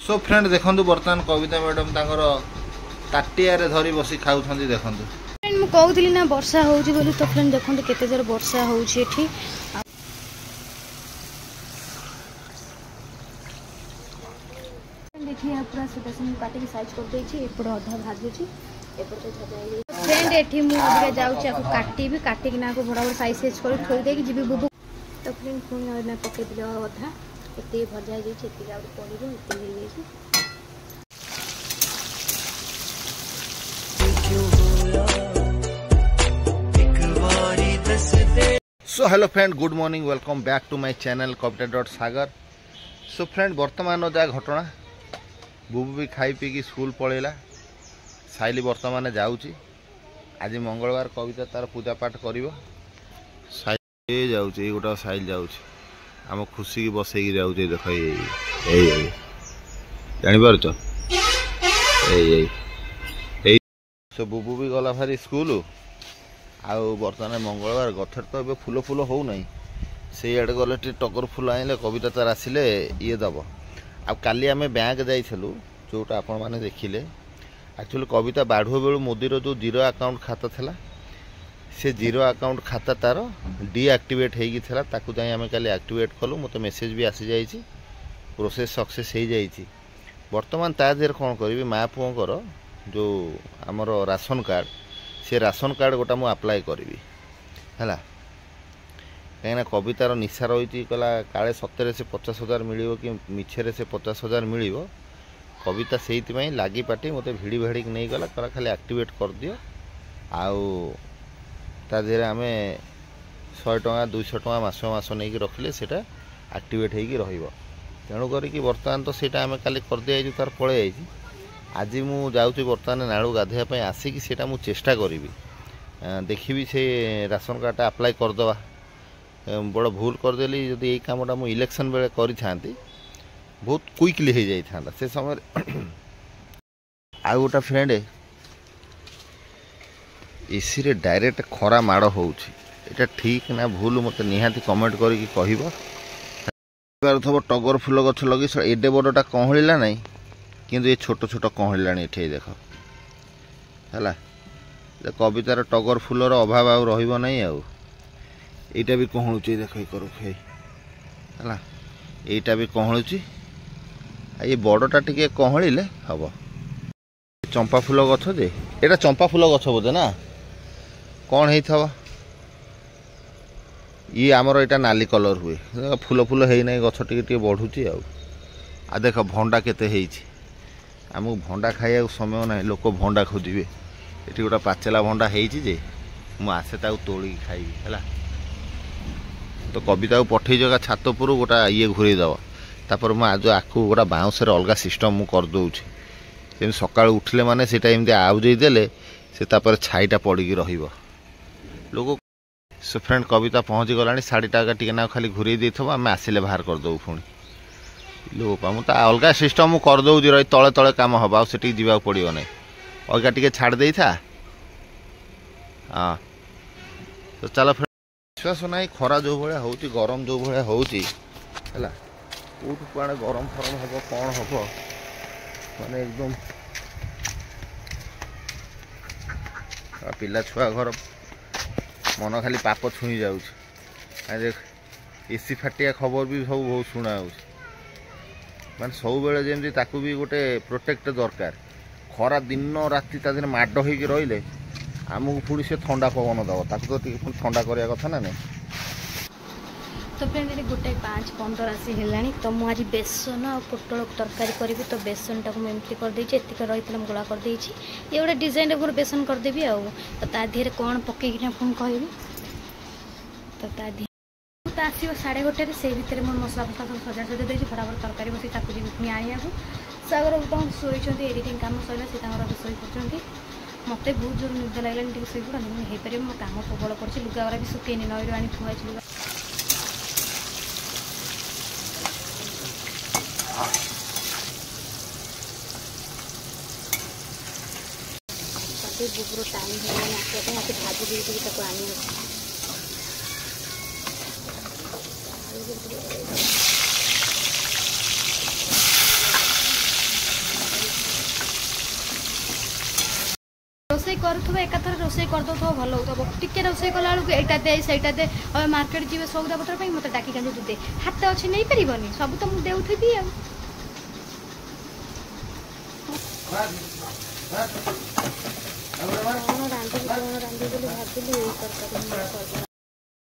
So friend देखंतु बर्तमान कविता madam तांकर ताटिया रे धरी बसी खाउछंती देखंतु। फ्रेंड मु कहउतली ना वर्षा होउची बोली तो फ्रेंड देखंतु केते जोर वर्षा होउची एठी। देखिए यहाँ पूरा सीधा से काटिक साइज कर देछि एपड़ अधा भाजुची एपड़ तो भजाई फ्रेंड एठी मु अबे जाउची आको काटिबी काटिक ना को बड़ा बड़ा साइज कर थोई देकी जिबी बुबु तो फ्रेंड फोन ना पके दिलो अधा एते भजाई देछि एते आउर पड़िबो एते हे जेछि। So hello friend good morning welcome back to my channel Kavita Sagar. So friend वर्तमान जा घटना बुबू भी खाई पी स्कूल पलैला साइली वर्तमान जाऊँगी आज मंगलवार कविता तार पूजा पाठ कर जाऊँगी गोटा साइल जाऊँगी आम खुशी की बसई जाऊँगी देख जापर सो बुबू भी गला भारी स्कूल आउ बर्तमान मंगलवार गठर तो ये फूल फूल हो ना से आड़े गले टगर फूल आइले कविता तार आसिले ये दब आ काली आम बैंक जाइलु जोटा आपण मैंने देखिले एक्चुअली कविता बाढ़ बेलू मोदीर जो जीरो अकाउंट खाता था से जीरो अकाउंट खाता तार डीआक्टिवेट होता ताकू जाई आम काली एक्टिवेट कलु मत मेसेज भी आसी जाइए प्रोसेस सक्सेस हो जाइए बर्तमान ता देहर कौन करी माँ पुओंकर जो आमर राशन कार्ड से राशन कार्ड गोटा मु अप्लाई करी है कहीं कवितार निशा रही कला काले सतरे से 50,000 मिल कि मिछे से 50,000 मिल कविता से लगी पाटी मत भिड़ी भाड़ी नहीं गला कला खाली एक्टिवेट कर दियो आउ ता देहरे आम 100 टଙ୍କା 200 टଙ୍କା मास मास नहीं रखिले सेटा एक्टिवेट हो तेणुक बर्तमान तो सेटा आम काली कर दिया तार पड़े जाइए आज मु जाऊँगी बर्तमान नाड़ू गाधेवाई आसिक सेटा मु चेष्टा करी देखी से राशन कार्डटा अप्लाई करदे बड़ भूल करदेली जदि यही कामटा मु इलेक्शन बेले करी थांती बहुत क्विकली हो जाता से समय आ गोटा फ्रेंड एसी रे डायरेक्ट खरा माड़ होटा ठीक ना भूल मत निहाती कमेंट करके कह टगर फूल गछ लगे एडे बड़टा कहला नहीं किंतु ये छोट छोट कहला ये देख है कवितार टगर फूलर अभाव आउ रहिबो नहीं आउ एटा भी कहलुची देख है यहीटा भी कहलुची ये बड़टा टिके कहले हम चंपा फूल गछ जे एटा चंपा फूल गछ बोधे ना कौन है ये आमर यहाँ नाली कलर हुए फूल फूल है ना गछ टे बढ़ुची आ देख भंडा केते आमको भंडा खाइया समय ना लोक भंडा खोजे ये गोटा पाचेला भंडा होजे मुझे तोड़ी खाइबी है तो कविता को पठे जगह छात पर गोटा ये घूरे दब तापर मुझे आज आपको गोटा बाउंस अलग सिस्टम मुझे करदे जमी सका उठिले मैंने से आउजे देले से छाईटा पड़ी रोक सो फ्रेंड कविता पहुँची गला शाढ़ीटा टी खाली घूरे दे आम आसिले बाहर करदे पुणी लोक मुझे अलग सिस्टम मुझे करदे रही तले तले कम हम आठी जावा पड़ो ना अलग टे छाड़ दे था हाँ तो चलो फ्रेंड विश्वास ना खरा जो भाया हो गरम जो भाया होती गरम फरम हम कौन हम माने एकदम पिला छुआ घर मन खाली पाप छुई जाऊँ एसी फाटिया खबर भी सब बहुत शुणा माने सब बेले जमी ताकू भी गोटे प्रोटेक्ट दरकार खरा दिन राति ता दिन माड हो रही आमको पुणी से ठंडा पवन दब ताकू तो ठंडा करने कथा ना नहीं तो फ्रेंड ये 5:15 आसी है तो मुझे आज बेसन और पोटल तरकारी करी तो बेसन टाक एमती करदे एतिक रही गोला करदे ये गोटे डिजाइन गोटे बेसन करदेवी आउ तो ता देहरे कौन पकईकिना पुणी कहबी तो ता तो आसो 1:30 से भितर मोर मसला फसला सब सजा सजा देती फटाफट तरकारी बस ताकू जी पुणी आने सागर शोई एडिटिंग कम सर से शोई पड़ते मत बहुत जोर निद लगे शोई पड़ा हो पारे मो कम प्रबल पड़ी लुगा गुरा भी सुखेनी नई आनी थुआई लुगा बुबुर टाइम है आसवाई भाजी देती आनी କରୁଥିବ ଏକାଥରେ ରୋଷେଇ କରିଦେଉଥିବ ଭଲ ହେଉଥିବ। ଟିକେ ରୋଷେଇ କଲାବେଳକୁ ଏଇଟା ଦେ ସେଇଟା ଦେ, ଆଉ ମାର୍କେଟ ଯିବେ ସଉଦା ପତ୍ର ପାଇଁ ମୋତେ ଡାକି କାଲି ତୁ ଦେ, ହାତ ଅଛି ନେଇପାରିବନି, ସବୁ ତ ମୁଁ ଦେଉଥିବି ଆଉ। କଣ ରାନ୍ଧିବି ବୋଲି ଭାବିଲି ଏଇ ତରକାରୀ।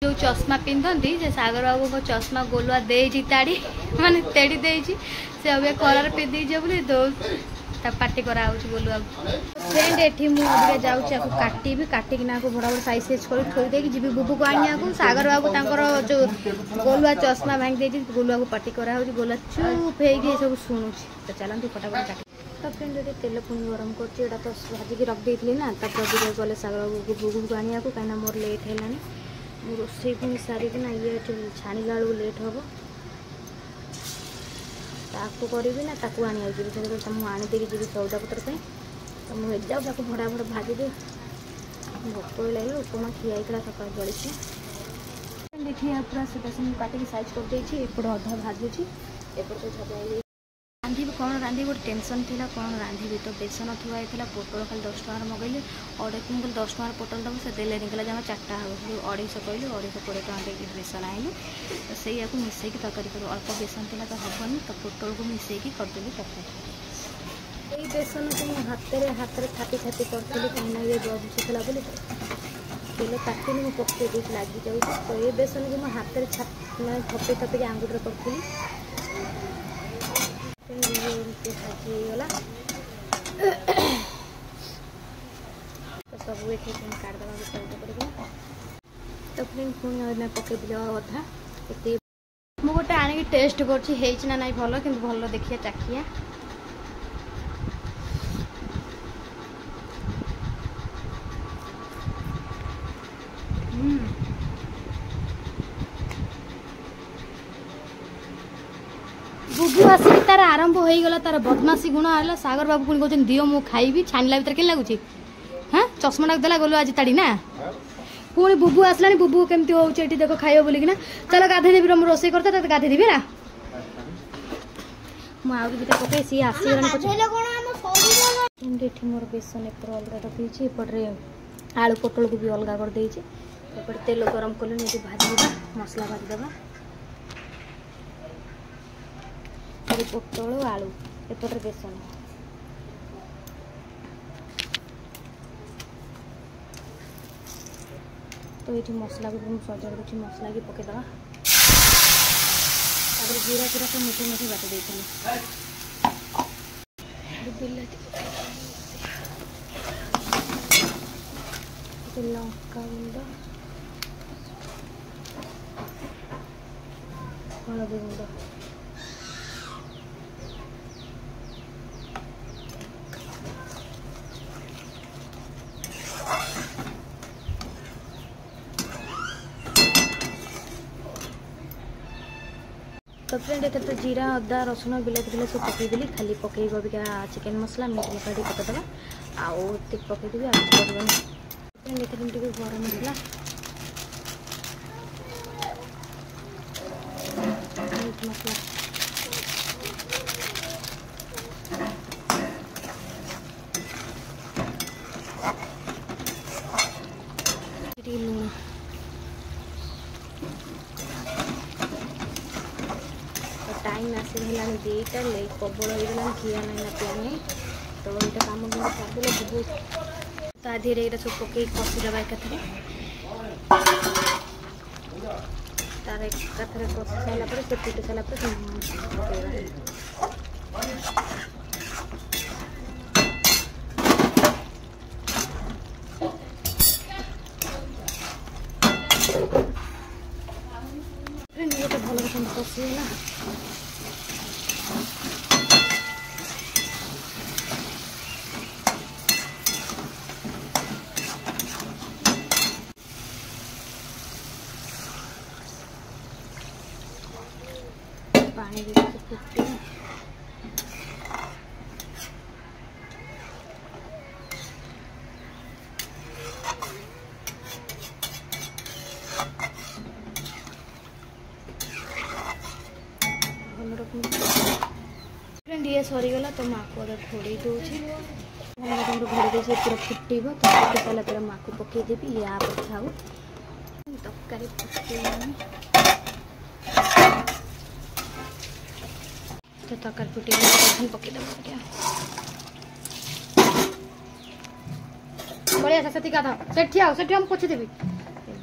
ଯେଉଁ ଚଷମା ପିନ୍ଧନ୍ତି ସେ ସାଗର ବାବୁଙ୍କ ଚଷମା ଗୋଲୁଆ ଦେଇଛି ତାଡ଼ି, ମାନେ ତେଡ଼ି ଦେଇଛି, ସେ ଏବେ ଖରାରେ ପିନ୍ଧିଯିବ ବୋଲି ତା ପାଟି କରାହେଉଛି ଗୋଲୁଆକୁ। ଫ୍ରେଣ୍ଡ ଏଠି ମୁଁ ଏବେ ଯାଉଛି ଆକୁ କାଟିବି, କାଟିକିନା ଆକୁ ବଡ଼ ବଡ଼ ସାଇଜ୍ ସାଇଜ୍ କରି ଥୋଇ ଦେଇକି ଯିବି ବୁବୁକୁ ଆଣିବାକୁ। ସାଗର ବାବୁ ତାଙ୍କର ଯେଉଁ ଗୋଲୁଆ ଚଷମା ଭାଙ୍ଗି ଦେଇଛି, ଗୋଲୁଆକୁ ପାଟି କରାହେଉଛି, ଗୋଲୁଆ ଚୁପ୍ ହେଇକି ଏସବୁ ଶୁଣୁଛି। ତ ଚାଲନ୍ତୁ ଫଟାଫଟ କାଟି। ତ ଫ୍ରେଣ୍ଡ ଯଦି ତେଲ ପୁଣି ଗରମ କରୁଛି, ଏଇଟା ତ ଭାଜିକି ରଖିଦେଇଥିଲି ନା, ତାପରେ ଯଦି ଗଲେ ସାଗର ବାବୁକୁ ବୁବୁକୁ ଆଣିବାକୁ, କାହିଁକିନା ମୋର ଲେଟ୍ ହେଲାଣି। ମୁଁ ରୋଷେଇ ପୁଣି ସାରିକି ନା ଇଏ ଛାଣିଲା ବେଳକୁ ଲେଟ୍ ହେବ, ତାକୁ କରିବି ନା ତାକୁ ଆଣିବାକୁ ଯିବି, ସେଥିପାଇଁ ମୁଁ ଆଣିଦେଇକି ଯିବି ସଉଦାପତ୍ର ପାଇଁ। ତ ମୁଁ ଏଯାଉ ତାକୁ ଫଟାଫଟ ଭାଜିଦିଏ, ଭୋକ ଲାଗିଲା। ଉପମା ଖିଆ ହେଇଥିଲା ସକାଳୁ ଜଳିଛି। ଦେଖି ପୁରା ସୁଧା ମୁଁ କାଟିକି ସାଇଜ୍ କରିଦେଇଛି, ଏପଟେ ଅଧା ଭାଜୁଛି, ଏପଟେ ଭଜା ହେଇଯାଇଛି। ରାନ୍ଧିବି କ'ଣ ରାନ୍ଧିବି ଗୋଟେ ଟେନସନ୍ ଥିଲା, କ'ଣ ରାନ୍ଧିବି। ତ ବେସନ ଥୁଆ ହେଇଥିଲା, ପୋଟଳ ଖାଲି 10 ଟଙ୍କାର ମଗାଇଲି, ଅଢ଼େଇ ମୁଁ କହିଲି 10 ଟଙ୍କାର ପୋଟଳ ଦେବୁ, ସେ ଦେଲେନି, କହିଲା ଜମା 4ଟା ହେବ, 250 କହିଲି, 220 ଟଙ୍କା ଦେଇକି ବେସନ ଆଇଲି। ତ ସେଇଆକୁ ମିଶାଇକି ତରକାରୀ କରୁ, ଅଳ୍ପ ବେସନ ଥିଲା ତ ହେବନି, ତ ପୋଟଳକୁ ମିଶାଇକି କରିଦେଲି ତରକାରୀ। ଏଇ ବେସନକୁ ମୁଁ ହାତରେ ଥାପି କରିଥିଲି, କାହିଁକିନା ଇଏ ବସିଥିଲା ବୋଲି ତେଲ ତାତିନି, ମୁଁ ପକେଇ ଦେଇକି ଲାଗିଯାଉଛି। ତ ଏ ବେସନକୁ ମୁଁ ହାତରେ ମାନେ ଥପିକି ଆଙ୍ଗୁଠିରେ କରିଥିଲି। ହେଇଗଲା ତ ସବୁ ଏଠି ପୁଣି କାଢ଼ିଦେବା ଗୋଟେ ଗୋଟେ କରିକି। ତ ପୁଣି ପକେଇଦେଲି ଅଧା। ଏତେ ମୁଁ ଗୋଟେ ଆଣିକି ଟେଷ୍ଟ କରୁଛି, ହେଇଛି ନା ନାଇଁ ଭଲ, କିନ୍ତୁ ଭଲ ଦେଖିବା ଚାଖିଆ। ବୁବୁ ଆସିକି ତାର ଆରମ୍ଭ ହେଇଗଲା, ତାର ବଦମାସି ଗୁଣ ହେଲା। ସାଗର ବାବୁ ପୁଣି କହୁଛନ୍ତି ଦିଅ ମୁଁ ଖାଇବି, ଛାଣିଲା ଭିତରେ କେମିତି ଲାଗୁଛି? ହଁ ଚଷମାଟାକୁ ଦେଲା ଗଲୁ ଆଜି ତାଡ଼ି ନା। ପୁଣି ବୁବୁ ଆସିଲାଣି, ବୁବୁ କେମିତି ହେଉଛି ଏଠି ଦେଖ ଖାଇବ ବୋଲିକିନା। ଚାଲ ଗାଧେଇ ଦେବି, ମୁଁ ରୋଷେଇ କରିଥାଏ ତତେ ଗାଧେଇ ଦେବି ନା। ମୁଁ ଆହୁରି ଦୁଇଟା ପକାଇ ସିଏ ଆସିଗଲାଣି। ଏଠି ମୋର ବେସନ ଏପଟେ ଅଲଗା ରଖିଦେଇଛି, ଏପଟରେ ଆଳୁ ପୋଟଳକୁ ବି ଅଲଗା କରିଦେଇଛି। ଏପଟେ ତେଲ ଗରମ କଲେଣି, ଏଠି ଭାଜିଦେବା, ମସଲା ଭାଜିଦେବା। ପୋଟଳ ଆଳୁ, ଏପଟରେ ବେସନ। ତ ଏଇଠି ମସଲାକୁ ମୁଁ ସଜାଡ଼ି ଦେଉଛି, ମସଲା ବି ପକାଇଦେବା। ତାପରେ ଜିରା ଫିରା ସବୁ ମିଠେଇ ବାଟି ଦେଇଥିଲି। ଲଙ୍କା ଗୁଣ୍ଡ, ହଳଦୀ ଗୁଣ୍ଡ, तो फ्रेंड एके जीरा अदा रसुण बिलाती बिला सब पकईदेली खाली पकईब अबिका चिकेन मसला मीट मसला पकईदेवा आउ पकईदेवी आज करवानी फ्रेंड एक गरम मसला मीट मसला लुण टाइम आसला दुईटा ले प्रबल होगा खिया ना प्लान तो यहाँ कम करदे बहुत ता धीरे सब पक कषिदेवा एकाथरे तार एकाथरे कषि सारापर से फुटी सारापर पकेगा भल कषिगला पानी देके फुटे फ्रेंड ये सरीगला तो माँ को घोड़े दूसरी घोड़े देसी पूरा फुटेब तो फुटी सारा पर माँ को पकईदेवी या खाऊ तरकारी फुटेलानी तो तरकारी फुटे पकईदेव बढ़िया से गाधा से पोछीदेवी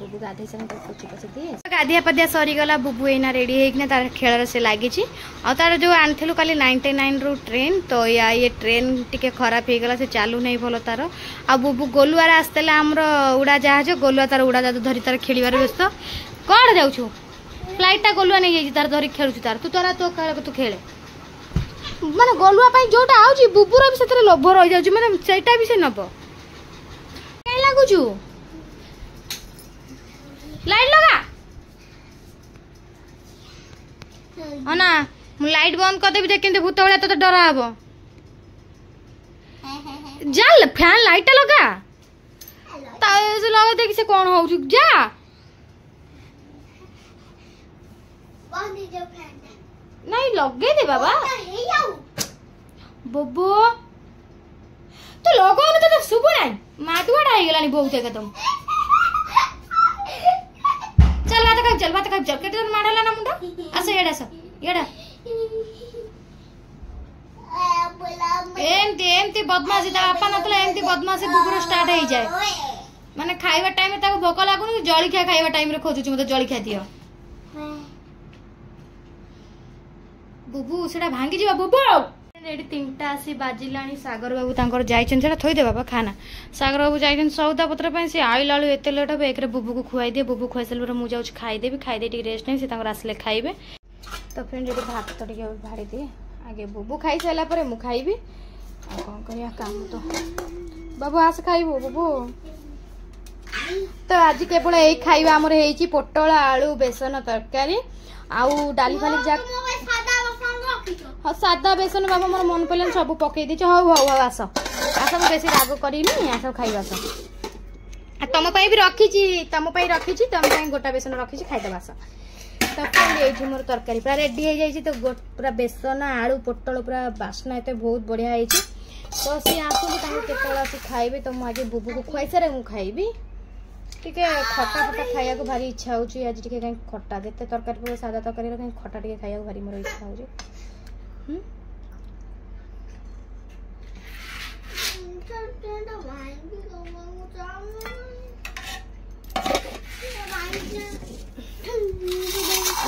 बुबू गाधे पोछी पोछी दिए गाधिया पाधिया सरीगला बुबू एना रेडी होना तार खेल से लगी तार जो आनलु काली 99 रु ट्रेन तो या ये ट्रेन टिके खराब हो गला से चालू नहीं भल तार आ बुबू गोलुआर आसला आमर उड़ा जहाज गोलुआ तार उड़ा जहाज धरी तार खेलिबार व्यस्त कौन जाऊँ फ्लाइट टा गोलुआ नहीं जाइए तार धरी खेलुछु तार तू तोरा तो तू खेले माने गोलुआ जोटा आउची बुबूर भी से लोभ रही जाउची माने सेटा भी से नब कहीं लगुचु लाइट लगा हाँ ना लाइट बंद कर देवी देख के भूत भाया तो डर हम जा फैन लाइट लगा लगा देख से कौन हो जा नहीं लगे दे बाबा बबू तो लगो तो शुभ ना माटुआटा हो गलानी बहुत एकदम चल बात चल केटे मारला ना मुंडा आस एडा आस एडा एमती बदमाशी बापा नतला एमती बदमाशी बुबुर स्टार्ट हो जाए माने खाइबा टाइम में ताको भोक लागुनी जळिखिया खाइबा टाइम रे खोजुची मते जळिखिया दियो बुबू सेटा भांगी जीवा बुबू रेडी 3टा आसी बाजिलानी सागर बाबू तांकर जाइछन सेटा थोइ दे बाबा खाना सागर बाबू जाइछन सौदा पत्र पे से आइ लालु एते लेट बे एकरे बुबू को खुआई दे बुबू खुआई सेलबर मु जाउछ खाइ देबी खाइ दे टी रेस्ट नै से तांकर आसले खाइबे तो फ्रेंड रेडी भात तो टिके भाड़ी दे आगे बुबू खाइ सला परे मु खाइबी आ कोन करिया काम तो बाबू आस खाइबो बुबू तो आज केवल ए खाइबा हमर हेची पोटल आलू बेसन तरकारी आउ डाली फाली जा हाँ सादा बेसन बाबा मोर मन पड़े सब पकई दी हौ हौ हौ आस आस मुझे बेसी राग करनी आस खाइब आस तुम भी रखी तुम तुम गोटा बेसन रखी खाईदेव आस तो मोर तरकारी पूरा रेडी हो जाए तो पूरा बेसन आलू पोटल पूरा बास्ना एत बहुत बढ़िया है तो सी आसुन के खाइबे तो मुझे बुबू को खुआई सारे मुझे खाइबी टिके खटा फटा खाया को भारी इच्छा होची आज टिके कहीं खटा देते तरकारी सादा तरकारी कहीं खटा टिके खाया भारी मोर इच्छा होची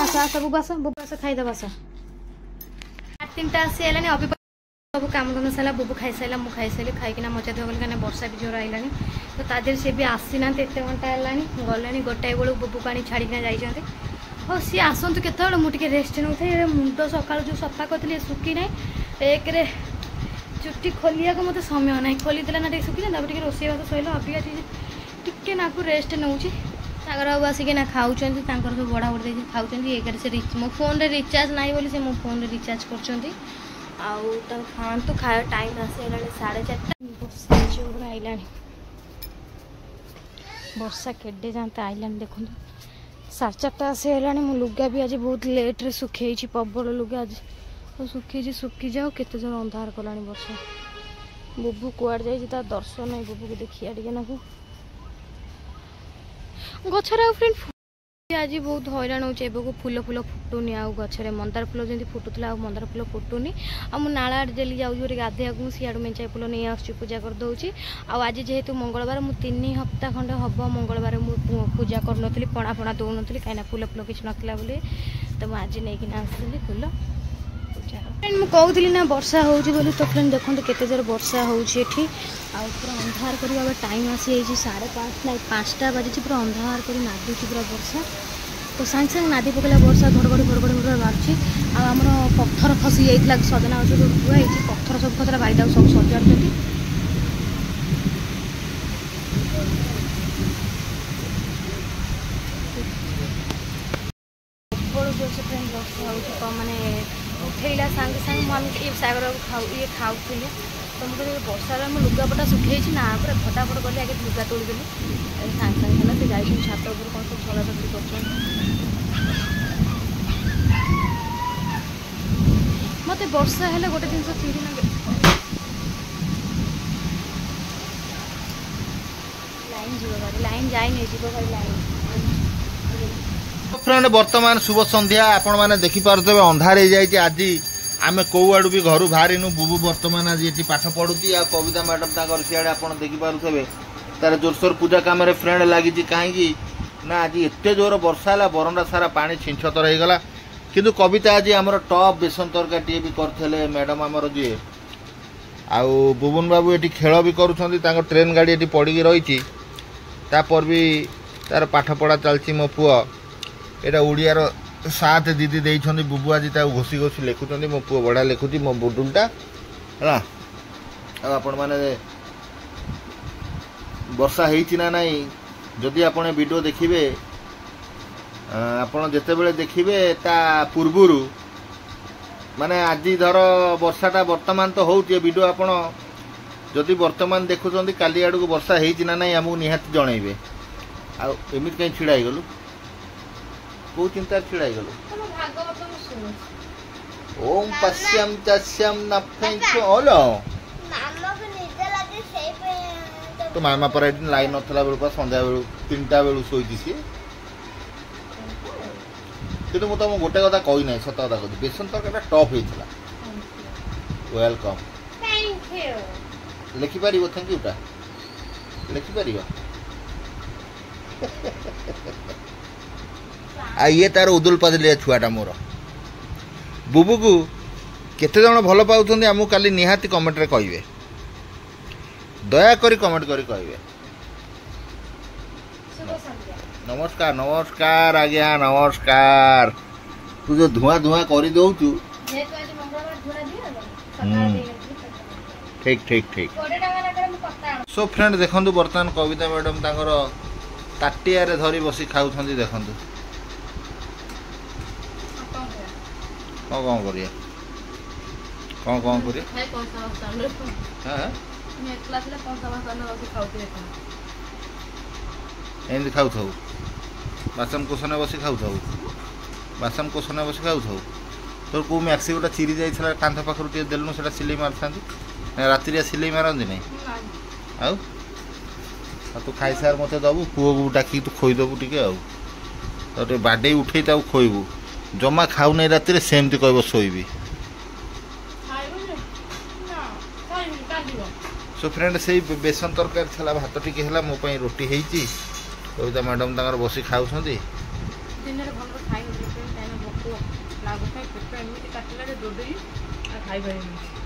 आसा आसा बुबू आस खाईदे बस 3टा आसी आलानी अभी सब काम दाम सारा बुबू खाई सारा मुझे खाई सारी खाईकिना मजा देव गली वर्षा भी जोर आइलानी तो तादेर सी भी आसीना एत घंटा है गलानी गोटाए बेलू बुबू पानी छाड़िकिना जाइए हाँ सी आसतु केत मुझे रेस्ट नौ मुंड सका जो सफा करी सुखी ना एक चुट्टी खोलिया को मत समय ना खोलीदेला ना सुखी ना रोषे बास सैल अभी टिके ना रेस्ट नौ सागर बाबू आसिकिना खाऊँ सब बड़ा बड़ खाऊँ एक से मो फोन रे रिचार्ज ना बोली से मो फोन रे रिचार्ज कर खातु खा टाइम आसला 4:30 आईला वर्षा केडे जाते आईलानी देखो 4:30 आसला मो लुगा भी आज बहुत लेट रे सुखी प्रबल लुगा आज सुखी सुखी जाओ केते जन अंधार कला वर्षा बुबू कुआड़ जा दर्शन नहीं बुबू को देखिए टे ना गचर फ्रेंड आज बहुत हैरान हो फूल फूल फुटुनी आउ गचरे मंदार फूल जमी फुटुला मंदार फूल फुटुनी आड़ डेली जाऊँ गाधेया सियाड़ मेंचाए फूल नहीं आसूँ पूजा करदे आज जेहेतु मंगलवार मु 3 हप्ता खंडे हम मंगलवार मु पूजा कर पणा फणा दौन कहीं फूल फूल किसी नाला बोली तो मुझे आज नहीं आसली फूल फ्रेंड मुझे कहूली ना वर्षा हो तो फ्रेंड देखो केते जोर वर्षा होठी पूरा अंधार कर टाइम आसी 5:30 ना 5टा बाजी पूरा अंधार कर नादुची पूरा वर्षा तो सांगे सांगे नादी पकड़ा वर्षा घड़घड़ी पूरा बाहर आमर पत्थर खसी जाइए सजना गच जो बुआ पत्थर सब खतरा बाईटा सब सजाड़ माने उठेला सांगे सांगे मुझे सागर खाऊ ये खाऊली तो मुझे वर्षा में लुगापटा सुखे ना पूरा फटाफट गली आगे लुगा तोड़देली सांगे सांगे है से जाइए छात उपर कौन सब सजासजी कर मत वर्षा है गोटे जिन चिड़ी ना लाइन जाए जीव भाई लाइन फ्रेंड बर्तमान शुभ संध्या आपण मैंने देखिपे अंधार हो जाए आज आम कौ आड़ भी घर बाहरीनु बुबू बर्तमान आज ये पाठ पढ़ुची आ कविता मैडम सियाड़े आप देखिपे तार जोरसोर पूजा कम फ्रेंड लगी कहीं ना आज एत जोर वर्षा है बरंडा सारा पानी छिंछतर हो गला किंतु कविता आज आमर टॉप बेसन तरकारी भी करते मैडम आमर जी आउ बुबुन बाबू ये खेल भी करुँच ट्रेन गाड़ी ये पड़ी रही तापर भी तार पाठ पढ़ा चलती मो पुआ यहाँ ओडियार सात दीदी देइछन्ति बुबु आज घोषी घोषी लिखुं मो पुआ बढ़िया लिखुची मो बुडुलटा है आपण मैंने वर्षा होती ना नाई जदि आपण वीडियो देखिए आपण जिते देखिए ता पूर्वर माने आज धर वर्षाटा वर्तमान तो होती वीडियो आपण जदि वर्तमान देखुं काली आड़ को वर्षा होती ना नाई आमको निहाती जनइबे आमित कहीं छिड़ा गलु कौ चिंता छिड़ा गलु ओम पश्यम चश्यम नफेलो तो मामा पर लाइन नथला बेलू संध्या बेलू 3टा बेलू शोची सी कि तुम गोटे कथा कही ना सत कथा कही बेसन तरकारी टॉप होता वेलकम लिखिपर थैंक यूटा लिखिपर आ ये तार उदुल पादलिया छुआटा मोर बुबू को केते जण भल पाउछन्ती आमु काली निहाती कमेंट रे कहिबे दया करी कमेंट करी कहिबे नमस्कार नमस्कार आज्ञा नमस्कार तू जो धुआं धुआं कर दौचु ठीक ठीक ठीक सो फ्रेंड देखंतु बर्तमान कविता मैडम तांकर ताटिया रे धरी बसी खाउछन्ती देखंतु कौन करिया कौन करिया हां एंड खाऊ थाऊ बासन कोसने बसी खाऊ थाऊ बासन कोसने बसी खाऊ थाऊ तोर को मैक्सी गोटा चिरी जाइछला कांथ पाखरु टे देलनु सेटा सिलाई मारथांती रात्रि सिलाई मारंदी नै आउ तू खाई सार मते दबु पुओ को डाकी तू खोई दबु टिके आउ तो बाडे उठे ताऊ खोइबु जमा खाऊ नै रात्रि सेमती कहबो सोइबी सो फ्रेंड से बेसन तरकारी थला भात टिके हला मो पई रोटी हेची कविता मैडम तांगर बसी खाउछन्ती दिन रे भल खाइ टाइम भोक लागो खाइ पेट एमिति काटला रे डोडई आ खाइ बारी